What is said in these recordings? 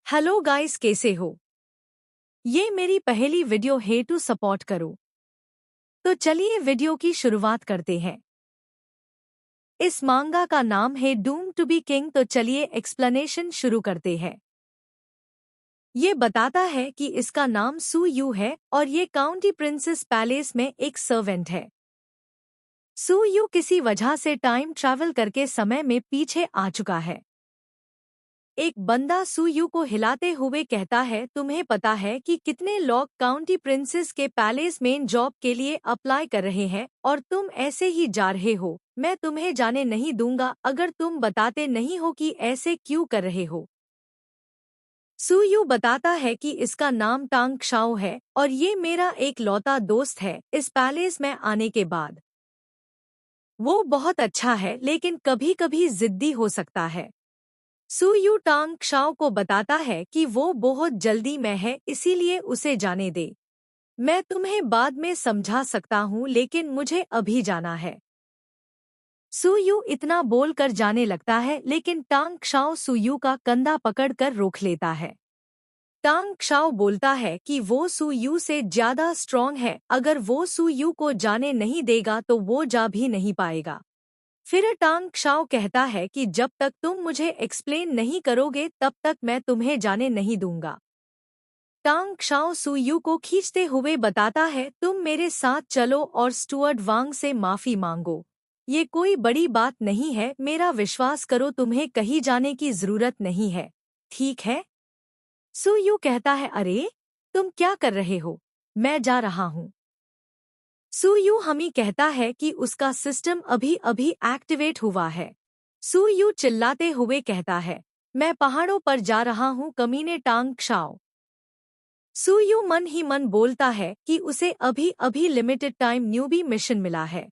Hello guys, कैसे हो? ये मेरी पहली वीडियो है, टू सपोर्ट करो। तो चलिए वीडियो की शुरुआत करते हैं। इस मांगा का नाम है डूम टू बी किंग। तो चलिए एक्सप्लेनेशन शुरू करते हैं। ये बताता है कि इसका नाम सू यू है और ये काउंटी प्रिंसेस पैलेस में एक सर्वेंट है। सू यू किसी वजह से टाइम ट्रैवल करके समय में पीछे आ चुका है। एक बंदा सुयू को हिलाते हुए कहता है, तुम्हें पता है कि कितने लोग काउंटी प्रिंसेस के पैलेस में जॉब के लिए अप्लाई कर रहे हैं और तुम ऐसे ही जा रहे हो। मैं तुम्हें जाने नहीं दूंगा अगर तुम बताते नहीं हो कि ऐसे क्यों कर रहे हो। सुयू बताता है कि इसका नाम टांग शाओ है और ये मेरा एक लौता दोस्त है इस पैलेस में आने के बाद। वो बहुत अच्छा है लेकिन कभी कभी जिद्दी हो सकता है। सू यू टांग शाओ को बताता है कि वो बहुत जल्दी में है, इसीलिए उसे जाने दे। मैं तुम्हें बाद में समझा सकता हूँ लेकिन मुझे अभी जाना है। सू यू इतना बोलकर जाने लगता है लेकिन टांग शाओ सू यू का कंधा पकड़कर रोक लेता है। टांग शाओ बोलता है कि वो सू यू से ज्यादा स्ट्रॉन्ग है, अगर वो सू यू को जाने नहीं देगा तो वो जा भी नहीं पाएगा। फिर टांग शाओ कहता है कि जब तक तुम मुझे एक्सप्लेन नहीं करोगे तब तक मैं तुम्हें जाने नहीं दूंगा। टांग शाओ सुयू को खींचते हुए बताता है, तुम मेरे साथ चलो और स्टुअर्ट वांग से माफी मांगो। ये कोई बड़ी बात नहीं है, मेरा विश्वास करो, तुम्हें कहीं जाने की जरूरत नहीं है। ठीक है? सुयू कहता है, अरे तुम क्या कर रहे हो? मैं जा रहा हूँ। सुयू हमी कहता है कि उसका सिस्टम अभी अभी एक्टिवेट हुआ है। सुयू चिल्लाते हुए कहता है, मैं पहाड़ों पर जा रहा हूँ कमीने टांग शाओ। सुयू मन ही मन बोलता है कि उसे अभी अभी लिमिटेड टाइम न्यूबी मिशन मिला है।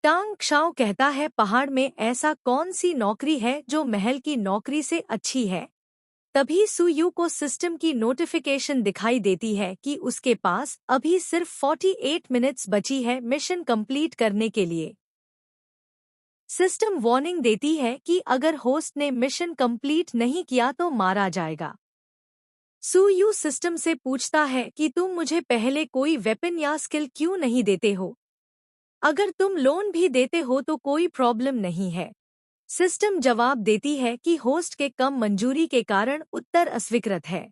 टांग शाओ कहता है, पहाड़ में ऐसा कौन सी नौकरी है जो महल की नौकरी से अच्छी है? तभी सुयू को सिस्टम की नोटिफिकेशन दिखाई देती है कि उसके पास अभी सिर्फ 48 मिनट्स बची है मिशन कंप्लीट करने के लिए। सिस्टम वार्निंग देती है कि अगर होस्ट ने मिशन कंप्लीट नहीं किया तो मारा जाएगा। सुयू सिस्टम से पूछता है कि तुम मुझे पहले कोई वेपन या स्किल क्यों नहीं देते हो? अगर तुम लोन भी देते हो तो कोई प्रॉब्लम नहीं है। सिस्टम जवाब देती है कि होस्ट के कम मंजूरी के कारण उत्तर अस्वीकृत है।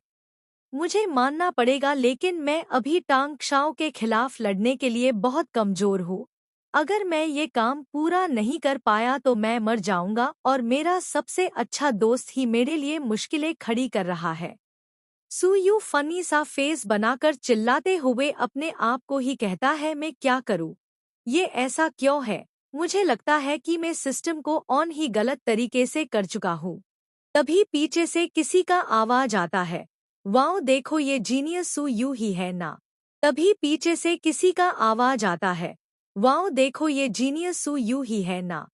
मुझे मानना पड़ेगा लेकिन मैं अभी टांग शाओ के खिलाफ लड़ने के लिए बहुत कमजोर हूँ। अगर मैं ये काम पूरा नहीं कर पाया तो मैं मर जाऊंगा और मेरा सबसे अच्छा दोस्त ही मेरे लिए मुश्किलें खड़ी कर रहा है। सुयू फनी सा फेस बनाकर चिल्लाते हुए अपने आप को ही कहता है, मैं क्या करूँ? ये ऐसा क्यों है? मुझे लगता है कि मैं सिस्टम को ऑन ही गलत तरीके से कर चुका हूँ। तभी पीछे से किसी का आवाज आता है, वाओ देखो ये जीनियस सू यू ही है ना। तभी पीछे से किसी का आवाज आता है, वाओ देखो ये जीनियस सू यू ही है ना।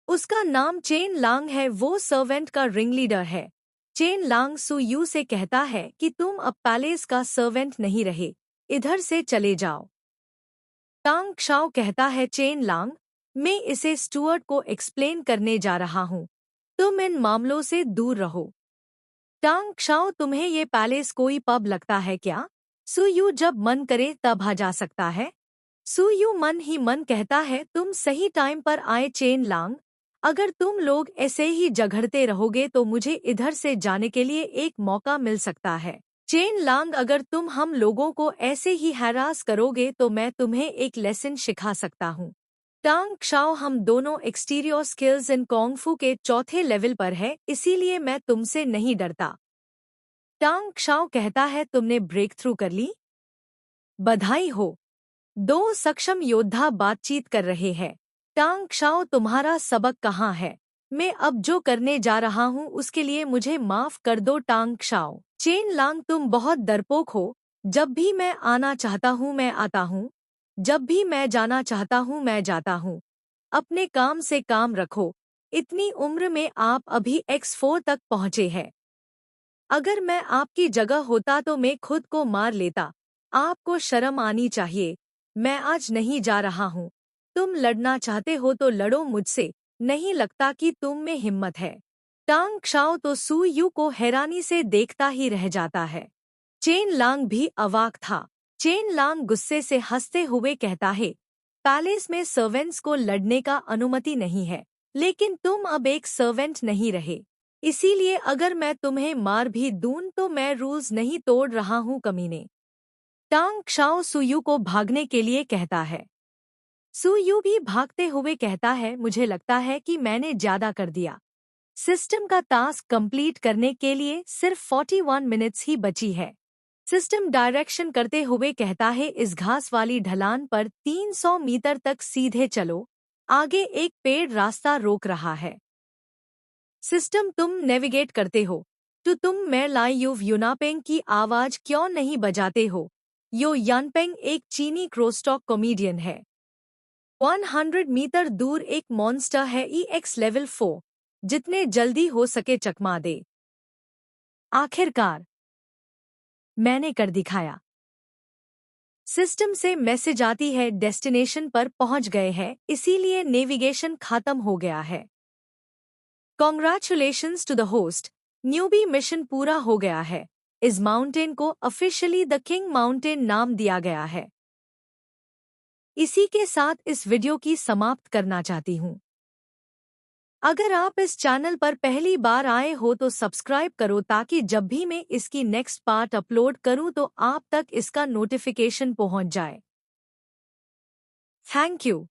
उसका नाम चेन लांग है, वो सर्वेंट का रिंग लीडर है। चेन लांग सू यू से कहता है कि तुम अब पैलेस का सर्वेंट नहीं रहे, इधर से चले जाओ। टांग शाओ कहता है, चेन लांग, मैं इसे स्टुअर्ट को एक्सप्लेन करने जा रहा हूँ, तुम इन मामलों से दूर रहो। टांग शाओ, तुम्हें ये पैलेस कोई पब लगता है क्या? सुयू जब मन करे तब आ जा सकता है। सुयू मन ही मन कहता है, तुम सही टाइम पर आए चेन लांग। अगर तुम लोग ऐसे ही झगड़ते रहोगे तो मुझे इधर से जाने के लिए एक मौका मिल सकता है। चेन लांग, अगर तुम हम लोगों को ऐसे ही हैरास करोगे तो मैं तुम्हें एक लेसन सिखा सकता हूँ। टांग शाओ, हम दोनों एक्सटीरियर स्किल्स इन कॉन्ग फू के चौथे लेवल पर है, इसीलिए मैं तुमसे नहीं डरता। टांग शाओ कहता है, तुमने ब्रेक थ्रू कर ली, बधाई हो। दो सक्षम योद्धा बातचीत कर रहे हैं। टांग शाओ, तुम्हारा सबक कहाँ है? मैं अब जो करने जा रहा हूँ उसके लिए मुझे माफ कर दो टांग शाओ। चेन लांग, तुम बहुत डरपोक हो। जब भी मैं आना चाहता हूँ मैं आता हूँ, जब भी मैं जाना चाहता हूँ मैं जाता हूँ। अपने काम से काम रखो। इतनी उम्र में आप अभी X4 तक पहुँचे हैं। अगर मैं आपकी जगह होता तो मैं खुद को मार लेता। आपको शर्म आनी चाहिए। मैं आज नहीं जा रहा हूँ। तुम लड़ना चाहते हो तो लड़ो मुझसे, नहीं लगता कि तुम में हिम्मत है। टांग क्षाओ तो सू यू को हैरानी से देखता ही रह जाता है। चेन लांग भी अवाक था। चेन लांग गुस्से से हंसते हुए कहता है, पैलेस में सर्वेंट्स को लड़ने का अनुमति नहीं है, लेकिन तुम अब एक सर्वेंट नहीं रहे, इसीलिए अगर मैं तुम्हें मार भी दूं तो मैं रूल्स नहीं तोड़ रहा हूँ कमीने। टांग क्षाओ सुयू को भागने के लिए कहता है। सुयू भी भागते हुए कहता है, मुझे लगता है कि मैंने ज्यादा कर दिया। सिस्टम का टास्क कंप्लीट करने के लिए सिर्फ 41 मिनट्स ही बची है। सिस्टम डायरेक्शन करते हुए कहता है, इस घास वाली ढलान पर 300 मीटर तक सीधे चलो, आगे एक पेड़ रास्ता रोक रहा है। सिस्टम तुम नेविगेट करते हो तो तुम मैं लाई युव यूनापेंग की आवाज क्यों नहीं बजाते हो? यो यानपेंग एक चीनी क्रोस्टॉक कॉमेडियन है। 100 मीटर दूर एक मॉन्स्टर है EX लेवल 4, जितने जल्दी हो सके चकमा दे। आखिरकार मैंने कर दिखाया। सिस्टम से मैसेज आती है, डेस्टिनेशन पर पहुंच गए हैं, इसीलिए नेविगेशन खत्म हो गया है। Congratulations to the host, newbie mission पूरा हो गया है। इस माउंटेन को ऑफिशियली द किंग माउंटेन नाम दिया गया है। इसी के साथ इस वीडियो की समाप्त करना चाहती हूँ। अगर आप इस चैनल पर पहली बार आए हो तो सब्सक्राइब करो ताकि जब भी मैं इसकी नेक्स्ट पार्ट अपलोड करूं तो आप तक इसका नोटिफिकेशन पहुंच जाए। Thank you.